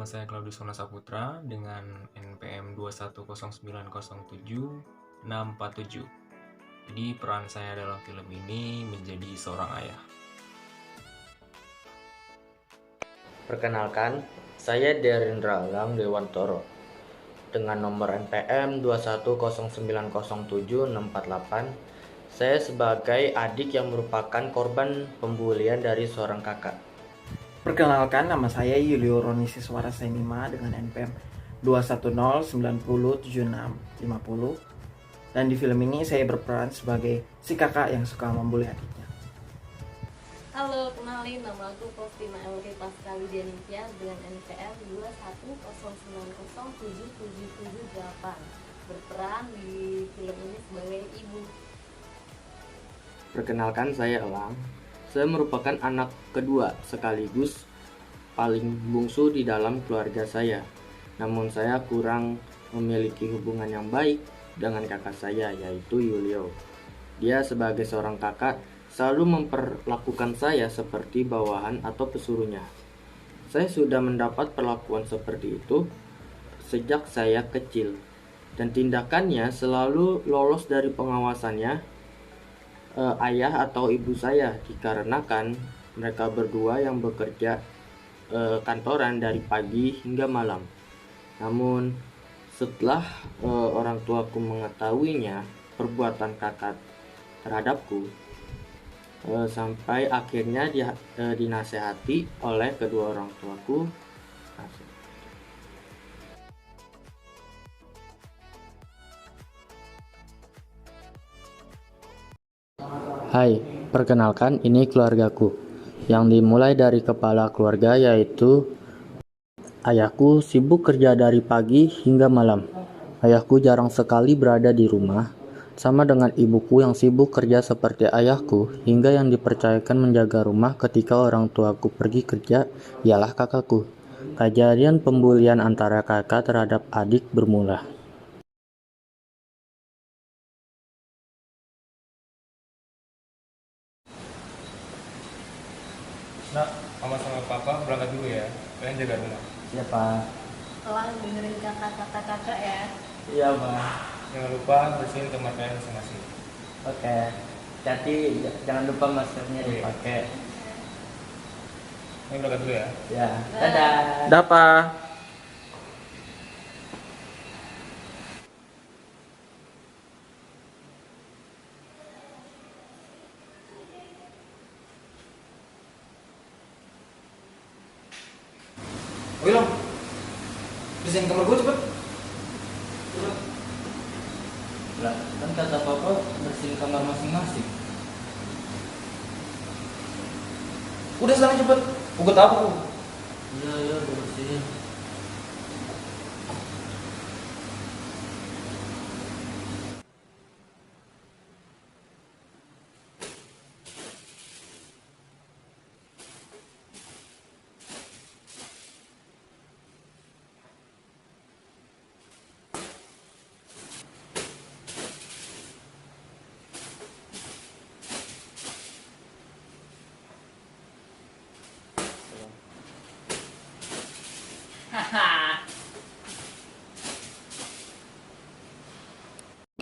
saya Claudius Wono Saputra dengan NPM 210907647. Jadi peran saya dalam film ini menjadi seorang ayah. Perkenalkan, saya Derindra Alang Dewantoro dengan nomor NPM 210907648. Saya sebagai adik yang merupakan korban pembulian dari seorang kakak. Perkenalkan, nama saya Yulio Roni Siswara Senima dengan NPM 210907650. Dan di film ini saya berperan sebagai si kakak yang suka membuli adiknya. Halo, kenalin nama aku Faustina Elri Pascali Dianivia dengan NPM 210907778. Berperan di film ini sebagai ibu. Perkenalkan, saya Elang. Saya merupakan anak kedua sekaligus paling bungsu di dalam keluarga saya. Namun saya kurang memiliki hubungan yang baik dengan kakak saya, yaitu Yulio. Dia sebagai seorang kakak selalu memperlakukan saya seperti bawahan atau pesuruhnya. Saya sudah mendapat perlakuan seperti itu sejak saya kecil, dan tindakannya selalu lolos dari pengawasannya ayah atau ibu saya, dikarenakan mereka berdua yang bekerja kantoran dari pagi hingga malam. Namun setelah orang tuaku mengetahuinya perbuatan kakak terhadapku, sampai akhirnya dinasehati oleh kedua orang tuaku. Hai, perkenalkan, ini keluargaku, yang dimulai dari kepala keluarga, yaitu ayahku sibuk kerja dari pagi hingga malam. Ayahku jarang sekali berada di rumah, sama dengan ibuku yang sibuk kerja seperti ayahku, hingga yang dipercayakan menjaga rumah ketika orang tuaku pergi kerja ialah kakakku. Kejadian pembulian antara kakak terhadap adik bermula. Nak, mama sama papa berangkat dulu ya. Kalian jaga rumah. Siapa? Telah dengerin kata-kata kakak ya. Iya, Bang. Jangan lupa bersihin kamar kalian masing-masing. Oke. Jadi jangan lupa maskernya dipakai. Ini berangkat dulu ya. Ya. Dadah. Dapa. Woi Long, bersihin kamar gue cepet. Lah, kan kata papa bersihin kamar masing-masing. Udah sekarang cepet. Ugut apa lu? Iya, bersihin.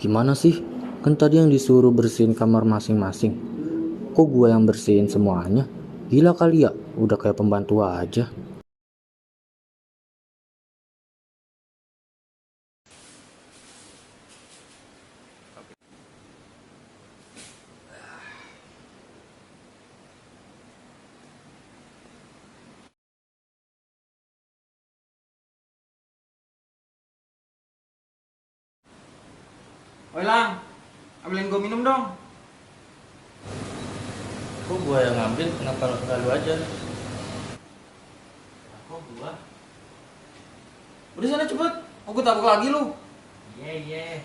Gimana sih? Kan tadi yang disuruh bersihin kamar masing-masing. Kok gua yang bersihin semuanya? Gila kali ya, udah kayak pembantu aja. Woi Lang, ambilin gue minum dong. Kok gua yang ngambil, kenapa nggak lu aja? Kok gua? Udah sana cepet. Ugut tabuk lagi lu. Iya.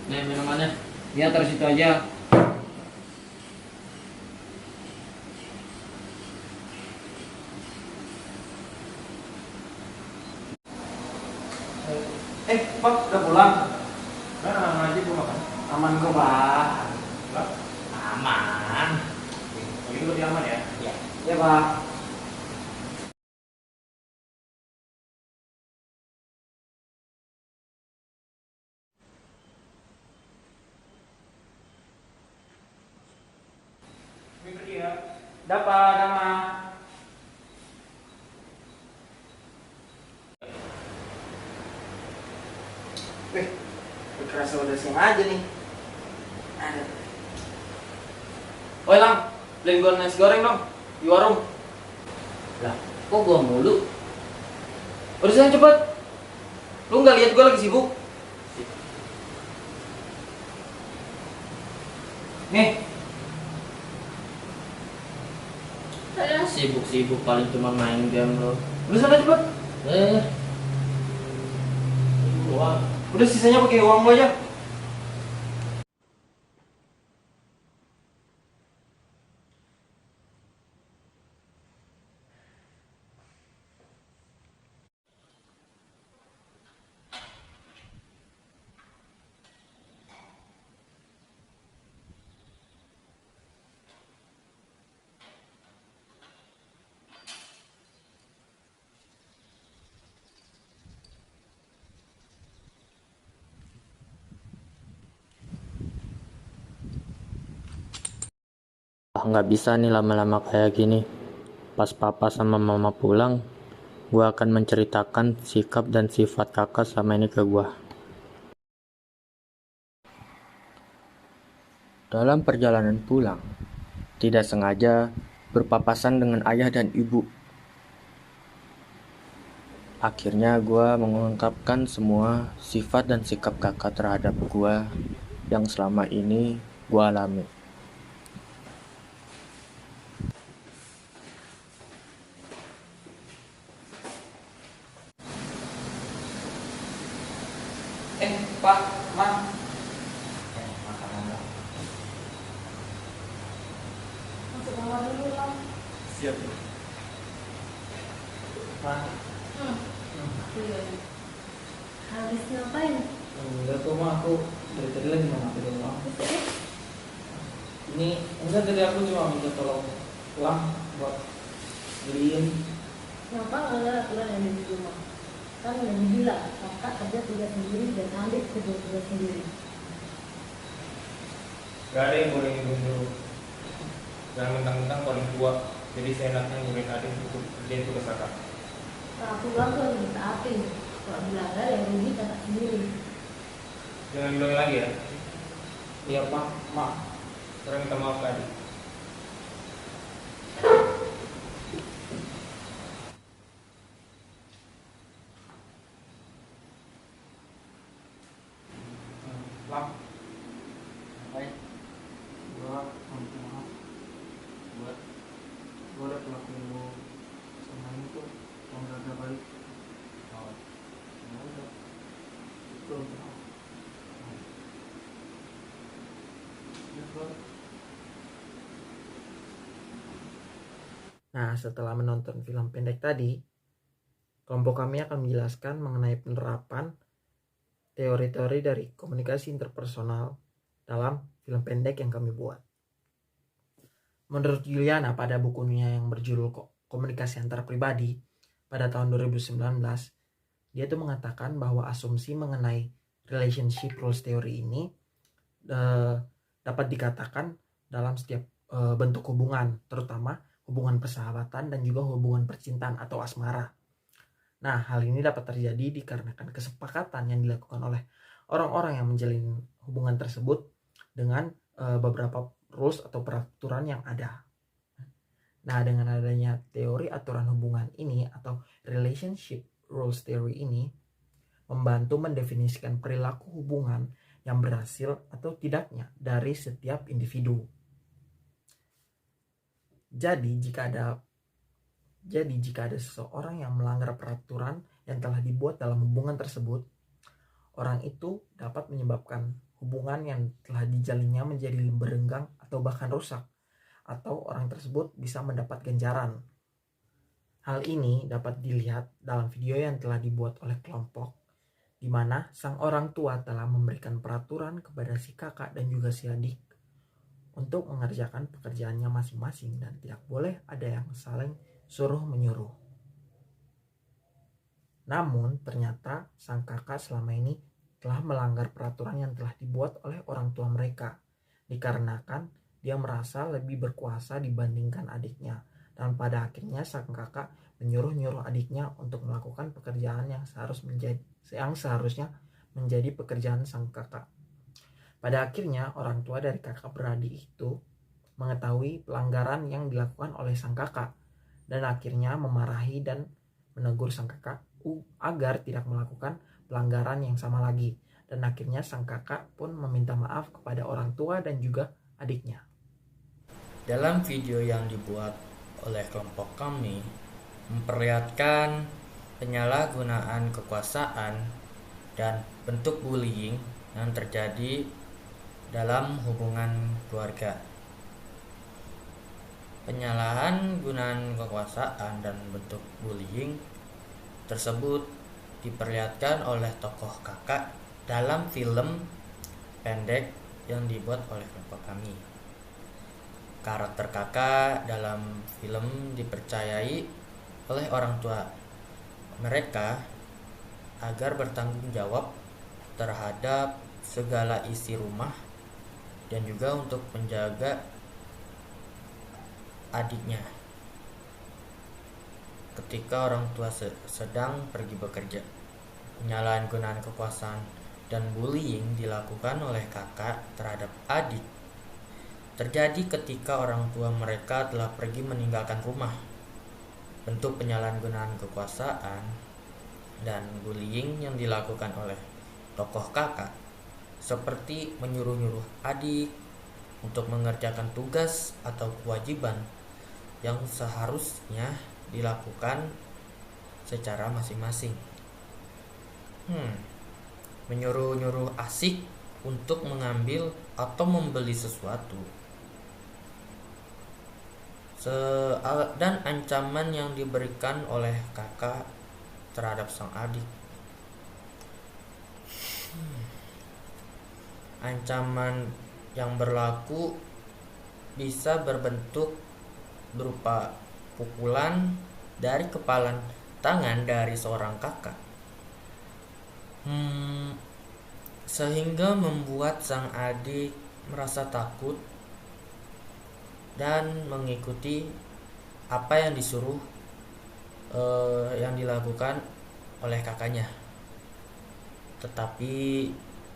Nih minumannya. Iya taruh situ aja. Pak, udah pulang? Nah, aja gua makan. Aman kok, Pak. Lah, Aman. begitu lebih aman ya. Ya, Pak. Ini pergi ya. Dapat, nama. Kerasa udah siang aja nih. Aduh. Woi Lang, beliin gue nasi goreng dong di warung. Lah, kok gua mulu? Udah sayang cepet. Lu nggak lihat gua lagi sibuk? Nih, Saya sibuk-sibuk paling cuma main game lo. Udah sana cepet. Wah, udah sisanya pakai uang gua aja. nggak bisa nih lama-lama kayak gini. Pas papa sama mama pulang, gua akan menceritakan sikap dan sifat kakak selama ini ke gua. Dalam perjalanan pulang, tidak sengaja berpapasan dengan ayah dan ibu. Akhirnya gua mengungkapkan semua sifat dan sikap kakak terhadap gua yang selama ini gua alami. Pak, Ma. Makanan lah. Masuk kamar dulu Lang. Siap. Ma. Iya. Habis ngapain? Enggak kok, Ma, aku dari tadi lagi mau ngapain doang. Ini enggak, tadi aku cuma minta tolong pulang buat beliin. Kenapa nggak ada aturan yang ada di rumah? Kan udah dibilang kakak kerja tugas sendiri dan adik kerja tugas sendiri. Gak ada yang boleh ngurus dulu. Jangan mentang-mentang paling tua. Jadi seenaknya ngurusin adik untuk kerjain tugas kakak. Kalau aku bilang tuh harus ditaatin. Kalau dilanggar yang rugi kakak sendiri. Jangan diulangi lagi ya. Iya, Pak, Ma. Sekarang minta maaf ke adik. Lam. Baik. Gua minta maaf buat gua udah ngelakuin lu sama ini tuh yang gak baik. Oh. Ya udah. Itu minta maaf. Ya, gua. Nah, setelah menonton film pendek tadi, kelompok kami akan menjelaskan mengenai penerapan teori-teori dari komunikasi interpersonal dalam film pendek yang kami buat. Menurut Juliana pada bukunya yang berjudul Komunikasi Antar Pribadi pada tahun 2019, dia tuh mengatakan bahwa asumsi mengenai relationship rules theory ini dapat dikatakan dalam setiap bentuk hubungan, terutama hubungan persahabatan dan juga hubungan percintaan atau asmara. Nah, hal ini dapat terjadi dikarenakan kesepakatan yang dilakukan oleh orang-orang yang menjalin hubungan tersebut dengan beberapa rules atau peraturan yang ada. Nah, dengan adanya teori aturan hubungan ini atau relationship rules theory ini membantu mendefinisikan perilaku hubungan yang berhasil atau tidaknya dari setiap individu. Jadi jika ada seseorang yang melanggar peraturan yang telah dibuat dalam hubungan tersebut, orang itu dapat menyebabkan hubungan yang telah dijalinnya menjadi berenggang atau bahkan rusak, atau orang tersebut bisa mendapat ganjaran. Hal ini dapat dilihat dalam video yang telah dibuat oleh kelompok di mana sang orang tua telah memberikan peraturan kepada si kakak dan juga si adik untuk mengerjakan pekerjaannya masing-masing dan tidak boleh ada yang saling suruh menyuruh. Namun ternyata sang kakak selama ini telah melanggar peraturan yang telah dibuat oleh orang tua mereka, dikarenakan dia merasa lebih berkuasa dibandingkan adiknya, dan pada akhirnya sang kakak menyuruh-nyuruh adiknya untuk melakukan pekerjaan yang seharusnya menjadi pekerjaan sang kakak. Pada akhirnya orang tua dari kakak beradik itu mengetahui pelanggaran yang dilakukan oleh sang kakak dan akhirnya memarahi dan menegur sang kakak agar tidak melakukan pelanggaran yang sama lagi, dan akhirnya sang kakak pun meminta maaf kepada orang tua dan juga adiknya. Dalam video yang dibuat oleh kelompok kami memperlihatkan penyalahgunaan kekuasaan dan bentuk bullying yang terjadi dalam hubungan keluarga. Penyalahgunaan kekuasaan dan bentuk bullying tersebut diperlihatkan oleh tokoh kakak dalam film pendek yang dibuat oleh kelompok kami. Karakter kakak dalam film dipercayai oleh orang tua mereka agar bertanggung jawab terhadap segala isi rumah dan juga untuk menjaga adiknya ketika orang tua sedang pergi bekerja. Penyalahgunaan kekuasaan dan bullying dilakukan oleh kakak terhadap adik terjadi ketika orang tua mereka telah pergi meninggalkan rumah. Bentuk penyalahgunaan kekuasaan dan bullying yang dilakukan oleh tokoh kakak seperti menyuruh-nyuruh adik untuk mengerjakan tugas atau kewajiban yang seharusnya dilakukan secara masing-masing. Menyuruh-nyuruh asik untuk mengambil atau membeli sesuatu, dan ancaman yang diberikan oleh kakak terhadap sang adik. Ancaman yang berlaku bisa berbentuk berupa pukulan dari kepalan tangan dari seorang kakak, sehingga membuat sang adik merasa takut dan mengikuti apa yang disuruh yang dilakukan oleh kakaknya. Tetapi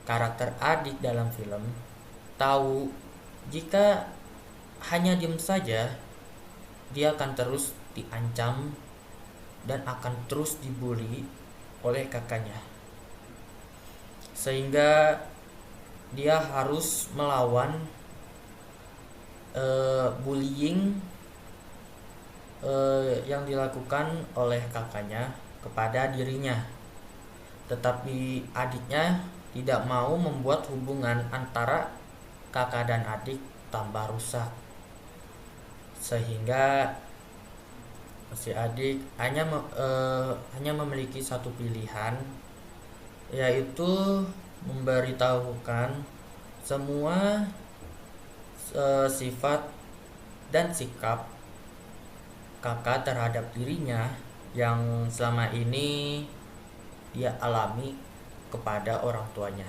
karakter adik dalam film tahu jika hanya diam saja dia akan terus diancam dan akan terus dibully oleh kakaknya, sehingga dia harus melawan bullying yang dilakukan oleh kakaknya kepada dirinya. Tetapi adiknya tidak mau membuat hubungan antara kakak dan adik tambah rusak, sehingga si adik hanya memiliki satu pilihan, yaitu memberitahukan semua sifat dan sikap kakak terhadap dirinya yang selama ini dia alami kepada orang tuanya.